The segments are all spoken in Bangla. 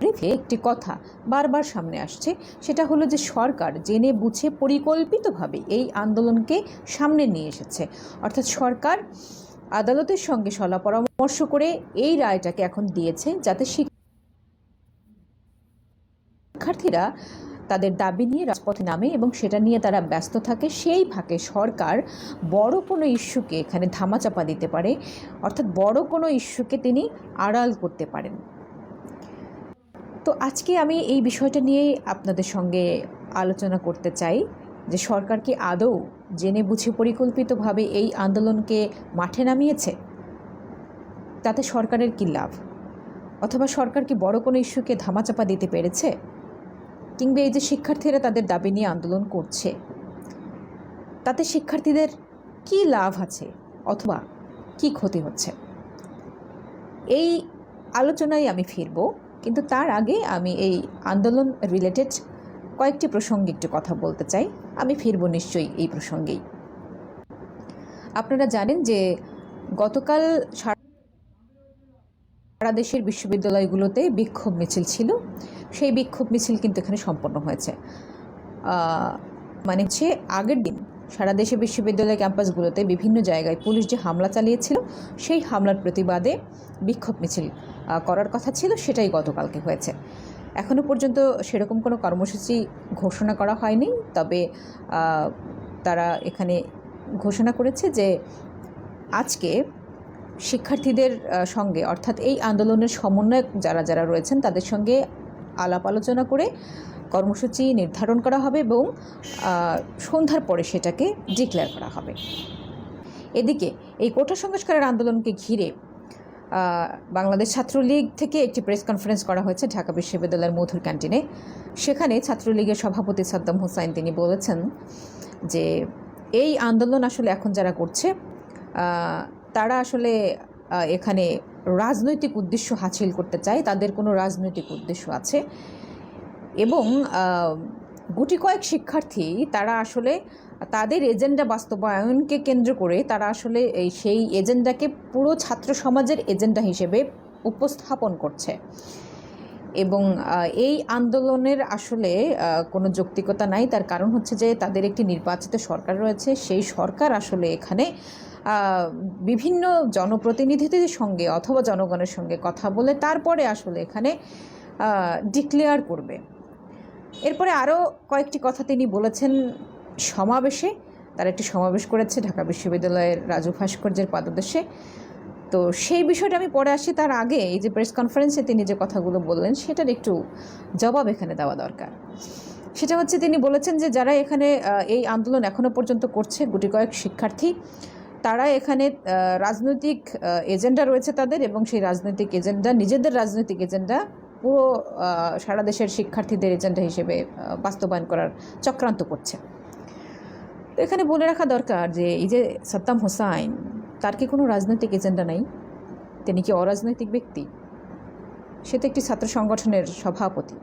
পরিপ্রেক্ষিতে একটি কথা বারবার সামনে আসছে, সেটা হলো যে সরকার জেনে বুঝে পরিকল্পিতভাবে এই আন্দোলনকে সামনে নিয়ে এসেছে। অর্থাৎ সরকার আদালতের সঙ্গে সলা পরামর্শ করে এই রায়টাকে এখন দিয়েছে যাতে শিক্ষার্থীরা তাদের দাবি নিয়ে রাজপথে নামে এবং সেটা নিয়ে তারা ব্যস্ত থাকে। সেই ফাঁকে সরকার বড় কোনো ইস্যুকে এখানে ধামাচাপা দিতে পারে, অর্থাৎ বড় কোনো ইস্যুকে তিনি আড়াল করতে পারেন। তো আজকে আমি এই বিষয়টা নিয়ে আপনাদের সঙ্গে আলোচনা করতে চাই যে সরকার কি আদৌ জেনে বুঝে পরিকল্পিতভাবে এই আন্দোলনকে মাঠে নামিয়েছে? তাতে সরকারের কি লাভ? অথবা সরকার কি বড় কোনো ইস্যুকে ধামাচাপা দিতে পেরেছে? কিংবা এই যে শিক্ষার্থীরা তাদের দাবি নিয়ে আন্দোলন করছে, তাতে শিক্ষার্থীদের কি লাভ আছে অথবা কি ক্ষতি হচ্ছে? এই আলোচনায় আমি ফিরব, কিন্তু তার আগে আমি এই আন্দোলন রিলেটেড কয়েকটি প্রসঙ্গে একটু কথা বলতে চাই। আমি ফিরব নিশ্চয়ই এই প্রসঙ্গেই। আপনারা জানেন যে গতকাল সারা দেশের বিশ্ববিদ্যালয়গুলোতে বিক্ষোভ মিছিল ছিল। সেই বিক্ষোভ মিছিল কিন্তু এখানে সম্পন্ন হয়েছে। মানে হচ্ছে আগের দিন সারা দেশে বিশ্ববিদ্যালয় ক্যাম্পাসগুলোতে বিভিন্ন জায়গায় পুলিশ যে হামলা চালিয়েছিল, সেই হামলার প্রতিবাদে বিক্ষোভ মিছিল করার কথা ছিল, সেটাই গতকালকে হয়েছে। এখনও পর্যন্ত সেরকম কোনো কর্মসূচি ঘোষণা করা হয়নি, তবে তারা এখানে ঘোষণা করেছে যে আজকে শিক্ষার্থীদের সঙ্গে, অর্থাৎ এই আন্দোলনের সমন্বয়ক যারা যারা রয়েছেন তাদের সঙ্গে আলাপ আলোচনা করে কর্মসূচি নির্ধারণ করা হবে এবং সন্ধ্যার পরে সেটাকে ডিক্লেয়ার করা হবে। এদিকে এই কোটা সংস্কারের আন্দোলনকে ঘিরে বাংলাদেশ ছাত্রলীগ থেকে একটি প্রেস কনফারেন্স করা হয়েছে ঢাকা বিশ্ববিদ্যালয়ের মধুর ক্যান্টিনে। সেখানে ছাত্রলীগের সভাপতি সাদ্দাম হোসাইন তিনি বলেছেন যে এই আন্দোলন আসলে এখন যারা করছে তারা আসলে এখানে রাজনৈতিক উদ্দেশ্য হাসিল করতে চায়, তাদের কোনো রাজনৈতিক উদ্দেশ্য আছে এবং গুটি কয়েক শিক্ষার্থী তারা আসলে তাদের এজেন্ডা বাস্তবায়নকে কেন্দ্র করে তারা আসলে সেই এজেন্ডাকে পুরো ছাত্র সমাজের এজেন্ডা হিসেবে উপস্থাপন করছে এবং এই আন্দোলনের আসলে কোনো যৌক্তিকতা নাই। তার কারণ হচ্ছে যে তাদের একটি নির্বাচিত সরকার রয়েছে, সেই সরকার আসলে এখানে বিভিন্ন জনপ্রতিনিধিদের সঙ্গে অথবা জনগণের সঙ্গে কথা বলে তারপরে আসলে এখানে ডিক্লেয়ার করবে। এরপরে আরও কয়েকটি কথা তিনি বলেছেন সমাবেশে। তারা একটি সমাবেশ করেছে ঢাকা বিশ্ববিদ্যালয়ের রাজু ভাস্কর্যের পাদদেশে। তো সেই বিষয়টা আমি পরে আসি, তার আগে এই যে প্রেস কনফারেন্সে তিনি যে কথাগুলো বললেন সেটার একটু জবাব এখানে দেওয়া দরকার। সেটা হচ্ছে তিনি বলেছেন যে যারা এখানে এই আন্দোলন এখনও পর্যন্ত করছে গুটি কয়েক শিক্ষার্থী, তারা এখানে রাজনৈতিক এজেন্ডা রয়েছে তাদের এবং সেই রাজনৈতিক এজেন্ডা নিজেদের রাজনৈতিক এজেন্ডা পুরো সারা দেশের শিক্ষার্থীদের এজেন্ডা হিসেবে বাস্তবায়ন করার চক্রান্ত করছে। তো এখানে বলে রাখা দরকার যে এই যে সাদ্দাম হোসাইন, তার কি কোনো রাজনৈতিক এজেন্ডা নাই? তিনি কি অরাজনৈতিক ব্যক্তি? সে তো একটি ছাত্র সংগঠনের সভাপতি।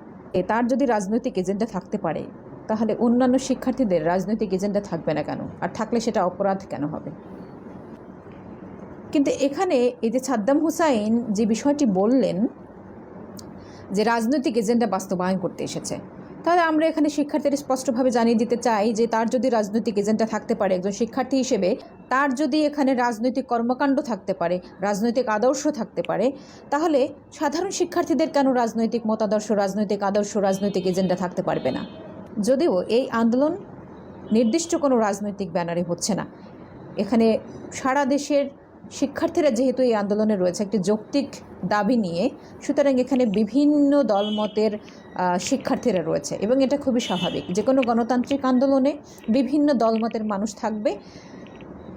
তার যদি রাজনৈতিক এজেন্ডা থাকতে পারে তাহলে অন্যান্য শিক্ষার্থীদের রাজনৈতিক এজেন্ডা থাকবে না কেন? আর থাকলে সেটা অপরাধ কেন হবে? কিন্তু এখানে এই যে সাদ্দাম হোসাইন যে বিষয়টি বললেন যে রাজনৈতিক এজেন্ডা বাস্তবায়ন করতে এসেছে, তাহলে আমরা এখানে শিক্ষার্থীদের স্পষ্টভাবে জানিয়ে দিতে চাই যে তার যদি রাজনৈতিক এজেন্ডা থাকতে পারে, একজন শিক্ষার্থী হিসেবে তার যদি এখানে রাজনৈতিক কর্মকাণ্ড থাকতে পারে, রাজনৈতিক আদর্শ থাকতে পারে, তাহলে সাধারণ শিক্ষার্থীদের কেন রাজনৈতিক মতাদর্শ, রাজনৈতিক আদর্শ, রাজনৈতিক এজেন্ডা থাকতে পারবে না? যদিও এই আন্দোলন নির্দিষ্ট কোনো রাজনৈতিক ব্যানারে হচ্ছে না, এখানে সারা দেশের শিক্ষার্থীরা যেহেতু এই আন্দোলনে রয়েছে একটি যৌক্তিক দাবি নিয়ে, সুতরাং এখানে বিভিন্ন দলমতের শিক্ষার্থীরা রয়েছে এবং এটা খুবই স্বাভাবিক। যে কোনো গণতান্ত্রিক আন্দোলনে বিভিন্ন দলমতের মানুষ থাকবে,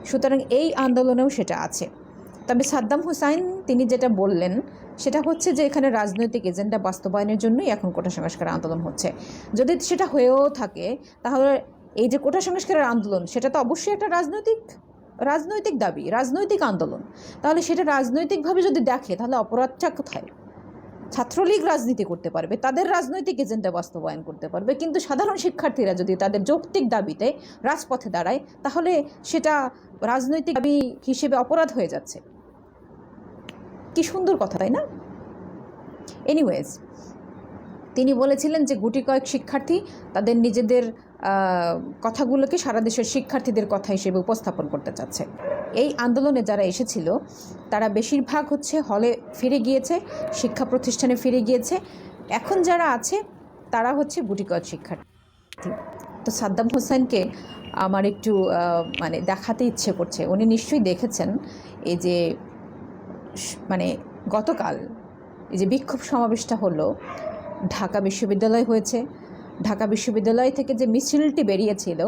সুতরাং এই আন্দোলনেও সেটা আছে। তবে সাদ্দাম হোসাইন তিনি যেটা বললেন সেটা হচ্ছে যে এখানে রাজনৈতিক এজেন্ডা বাস্তবায়নের জন্যই এখন কোটা সংস্কার আন্দোলন হচ্ছে। যদি সেটা হয়েও থাকে তাহলে এই যে কোটা সংস্কারের আন্দোলন সেটা তো অবশ্যই একটা রাজনৈতিক দাবি, রাজনৈতিক আন্দোলন। তাহলে সেটা রাজনৈতিকভাবে যদি দেখে তাহলে অপরাধটা কোথায়? ছাত্রলীগ রাজনীতি করতে পারবে, তাদের রাজনৈতিক এজেন্ডা বাস্তবায়ন করতে পারবে, কিন্তু সাধারণ শিক্ষার্থীরা যদি তাদের যৌক্তিক দাবিতে রাজপথে দাঁড়ায় তাহলে সেটা রাজনৈতিক দাবি হিসেবে অপরাধ হয়ে যাচ্ছে। কি সুন্দর কথা, তাই না? এনিওয়েজ, তিনি বলেছিলেন যে গুটি কয়েক শিক্ষার্থী তাদের নিজেদের কথাগুলোকে সারা দেশের শিক্ষার্থীদের কথা হিসেবে উপস্থাপন করতে চাচ্ছে। এই আন্দোলনে যারা এসেছিল তারা বেশিরভাগ হচ্ছে হলে ফিরে গিয়েছে, শিক্ষা প্রতিষ্ঠানে ফিরে গিয়েছে। এখন যারা আছে তারা হচ্ছে গুটি কয়েক শিক্ষার্থী। তো সাদ্দাম হোসেনকে আমার একটু মানে দেখাতে ইচ্ছে করছে। উনি নিশ্চয়ই দেখেছেন এই যে মানে গতকাল এই যে বিক্ষোভ সমাবেশটা হলো, ঢাকা বিশ্ববিদ্যালয় হয়েছে। ঢাকা বিশ্ববিদ্যালয় থেকে যে মিছিলটি বেরিয়েছিল,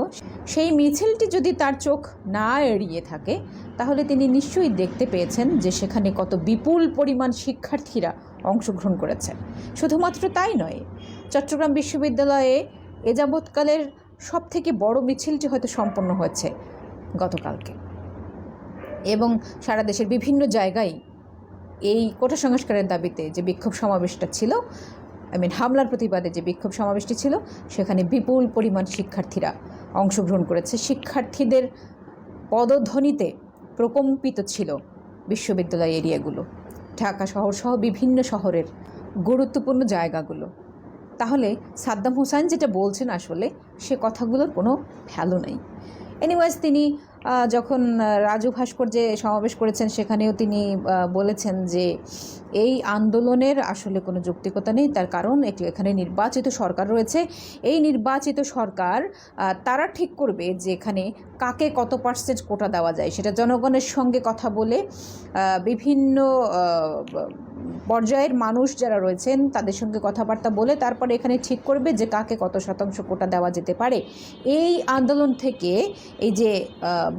সেই মিছিলটি যদি তার চোখ না এড়িয়ে থাকে তাহলে তিনি নিশ্চয়ই দেখতে পেয়েছেন যে সেখানে কত বিপুল পরিমাণ শিক্ষার্থীরা অংশগ্রহণ করেছে। শুধুমাত্র তাই নয়, চট্টগ্রাম বিশ্ববিদ্যালয়ে এ যাবৎকালের সবথেকে বড় মিছিলটি হয়তো সম্পন্ন হয়েছে গতকালকে, এবং সারা দেশের বিভিন্ন জায়গায় এই কোটা সংস্কারের দাবিতে যে বিক্ষোভ সমাবেশটা ছিল, হামলার প্রতিবাদে যে বিক্ষোভ সমাবেশটি ছিল, সেখানে বিপুল পরিমাণ শিক্ষার্থীরা অংশগ্রহণ করেছে। শিক্ষার্থীদের পদধ্বনিতে প্রকম্পিত ছিল বিশ্ববিদ্যালয় এরিয়াগুলো, ঢাকা শহর সহ বিভিন্ন শহরের গুরুত্বপূর্ণ জায়গাগুলো। তাহলে সাদ্দাম হোসেন যেটা বলছেন আসলে সে কথাগুলোর কোনো ভ্যালু নেই। এনিওয়েজ, তিনি যখন রাজু ভাস্কর্যে সমাবেশ করেছেন সেখানেও তিনি বলেছেন যে এই আন্দোলনের আসলে কোনো যৌক্তিকতা নেই, তার কারণ এখানে নির্বাচিত সরকার রয়েছে। এই নির্বাচিত সরকার তারা ঠিক করবে যে এখানে কাকে কত পার্সেন্ট কোটা দেওয়া যায়, সেটা জনগণের সঙ্গে কথা বলে বিভিন্ন পর্যায়ের মানুষ যারা রয়েছেন তাদের সঙ্গে কথাবার্তা বলে তারপরে এখানে ঠিক করবে যে কাকে কত শতাংশ কোটা দেওয়া যেতে পারে। এই আন্দোলন থেকে এই যে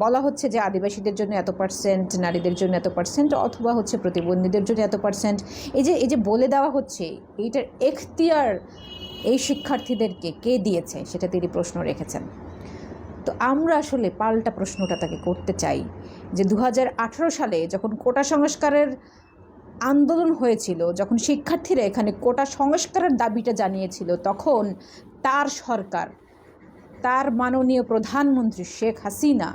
বলা হচ্ছে যে আদিবাসীদের জন্য এত পার্সেন্ট, নারীদের জন্য এত পার্সেন্ট, অথবা হচ্ছে প্রতিবন্ধীদের জন্য এত পার্সেন্ট, এই যে বলে দেওয়া হচ্ছে, এইটার এখতিয়ার এই শিক্ষার্থীদেরকে কে দিয়েছে সেটা তিনি প্রশ্ন রেখেছেন। তো আমরা আসলে পাল্টা প্রশ্নটা তাকে করতে চাই যে 2018 সালে যখন কোটা সংস্কারের আন্দোলন হয়েছিল, যখন শিক্ষার্থীরা এখানে কোটা সংস্কারের দাবিটা জানিয়েছিল, তখন তার সরকার, তার মাননীয় প্রধানমন্ত্রী শেখ হাসিনা,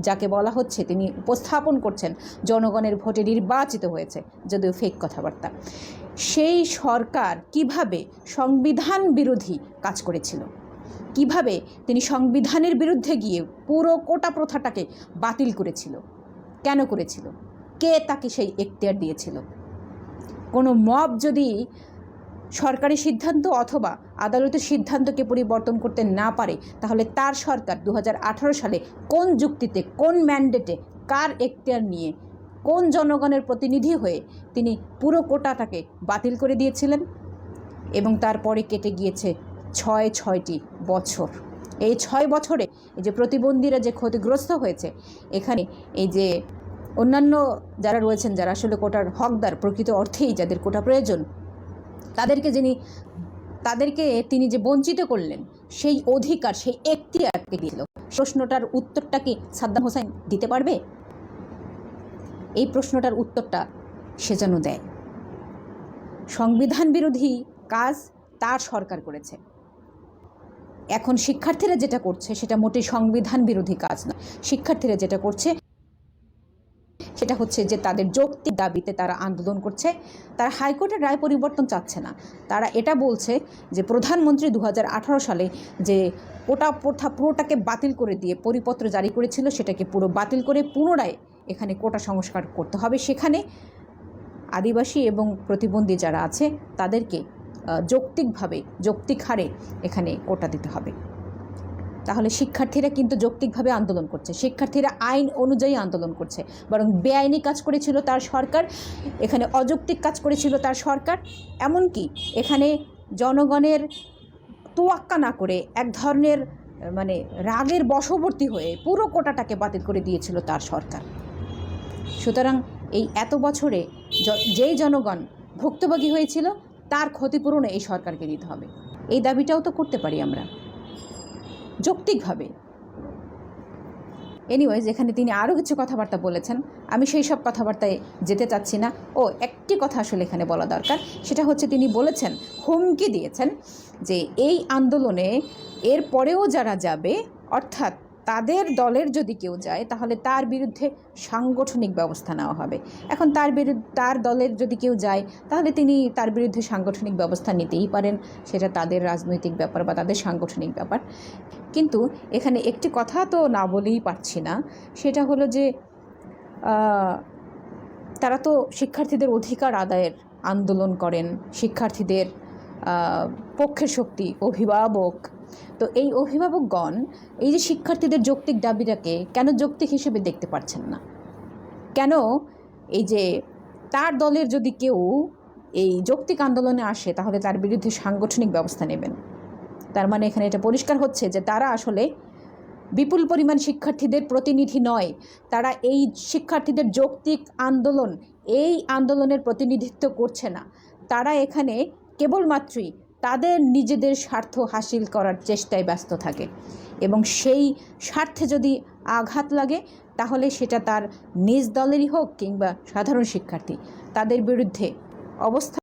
যাকে বলা হচ্ছে তিনি উপস্থাপন করছেন জনগণের ভোটে নির্বাচিত হয়েছে, যদিও ফেক কথাবার্তা, সেই সরকার কিভাবে সংবিধান বিরোধী কাজ করেছিল, কিভাবে তিনি সংবিধানের বিরুদ্ধে গিয়ে পুরো কোটা প্রথাটাকে বাতিল করেছিল, কেন করেছিল, কে তাকে সেই এখতিয়ার দিয়েছিল। কোনো মব যদি সরকারি সিদ্ধান্ত অথবা আদালতের সিদ্ধান্তকে পরিবর্তন করতে না পারে, তাহলে তার সরকার 2018 সালে কোন যুক্তিতে, কোন ম্যান্ডেটে, কার এখতিয়ার নিয়ে, কোন জনগণের প্রতিনিধি হয়ে তিনি পুরো কোটাটাকে বাতিল করে দিয়েছিলেন। এবং তারপরে কেটে গিয়েছে 6টি বছর। এই 6 বছরে এই যে প্রতিবন্ধীরা যে ক্ষতিগ্রস্ত হয়েছে, এখানে এই যে অন্যান্য যারা রয়েছেন, যারা আসলে কোটার হকদার, প্রকৃত অর্থেই যাদের কোটা প্রয়োজন, তাদেরকে তিনি যে বঞ্চিত করলেন, সেই অধিকার, সেই এখতিয়ারকে দিল। প্রশ্নটার উত্তরটা কি সাদ্দাম হোসেন দিতে পারবে? এই প্রশ্নটার উত্তরটা সে যেন দেয়। সংবিধান বিরোধী কাজ তার সরকার করেছে। এখন শিক্ষার্থীরা যেটা করছে সেটা মোটেই সংবিধান বিরোধী কাজ না। শিক্ষার্থীরা যেটা করছে সেটা হচ্ছে যে তাদের যৌক্তিক দাবিতে তারা আন্দোলন করছে। তারা হাইকোর্টের রায় পরিবর্তন চাচ্ছে না। তারা এটা বলছে যে প্রধানমন্ত্রী 2018 সালে যে কোটা প্রথা পুরোটাকে বাতিল করে দিয়ে পরিপত্র জারি করেছিল, সেটাকে পুরো বাতিল করে পুনরায় এখানে কোটা সংস্কার করতে হবে। সেখানে আদিবাসী এবং প্রতিবন্ধী যারা আছে তাদেরকে যৌক্তিকভাবে, যৌক্তিক হারে এখানে কোটা দিতে হবে। তাহলে শিক্ষার্থীরা কিন্তু যৌক্তিকভাবে আন্দোলন করছে, শিক্ষার্থীরা আইন অনুযায়ী আন্দোলন করছে। বরং বেআইনি কাজ করেছিল তার সরকার, এখানে অযৌক্তিক কাজ করেছিল তার সরকার। এমনকি এখানে জনগণের তোয়াক্কা না করে এক ধরনের রাগের বশবর্তী হয়ে পুরো কোটাটাকে বাতিল করে দিয়েছিল তার সরকার। সুতরাং এই এত বছরে যেই জনগণ ভুক্তভোগী হয়েছিল তার ক্ষতিপূরণ এই সরকারকে দিতে হবে। এই দাবিটাও তো করতে পারি আমরা যৌক্তিকভাবে। এনিওয়েজ, এখানে তিনি আরও কিছু কথাবার্তা বলেছেন, আমি সেই সব কথাবার্তায় যেতে চাচ্ছি না। একটি কথা আসলে এখানে বলা দরকার, সেটা হচ্ছে তিনি বলেছেন, হুমকি দিয়েছেন যে এই আন্দোলনে এর পরেও যারা যাবে, অর্থাৎ তাদের দলের যদি কেউ যায় তাহলে তার বিরুদ্ধে সাংগঠনিক ব্যবস্থা নেওয়া হবে। এখন তার দলের যদি কেউ যায় তাহলে তিনি তার বিরুদ্ধে সাংগঠনিক ব্যবস্থা নিতেই পারেন, সেটা তাদের রাজনৈতিক ব্যাপার বা তাদের সাংগঠনিক ব্যাপার। কিন্তু এখানে একটি কথা তো না বলেই পারছি না, সেটা হলো যে তারা তো শিক্ষার্থীদের অধিকার আদায়ের আন্দোলন করেন, শিক্ষার্থীদের পক্ষের শক্তি, অভিভাবক। তো এই অভিভাবকগণ এই যে শিক্ষার্থীদের যৌক্তিক দাবিটাকে কেন যৌক্তিক হিসেবে দেখতে পারছেন না? কেন এই যে তার দলের যদি কেউ এই যৌক্তিক আন্দোলনে আসে তাহলে তার বিরুদ্ধে সাংগঠনিক ব্যবস্থা নেবেন? তার মানে এখানে এটা পরিষ্কার হচ্ছে যে তারা আসলে বিপুল পরিমাণ শিক্ষার্থীদের প্রতিনিধি নয়, তারা এই শিক্ষার্থীদের যৌক্তিক আন্দোলন, এই আন্দোলনের প্রতিনিধিত্ব করছে না। তারা এখানে কেবলমাত্রই তাদের নিজেদের স্বার্থ হাসিল করার চেষ্টায় ব্যস্ত থাকে, এবং সেই স্বার্থে যদি আঘাত লাগে তাহলে সেটা তার নিজ দলেরই হোক কিংবা সাধারণ শিক্ষার্থী, তাদের বিরুদ্ধে অবস্থান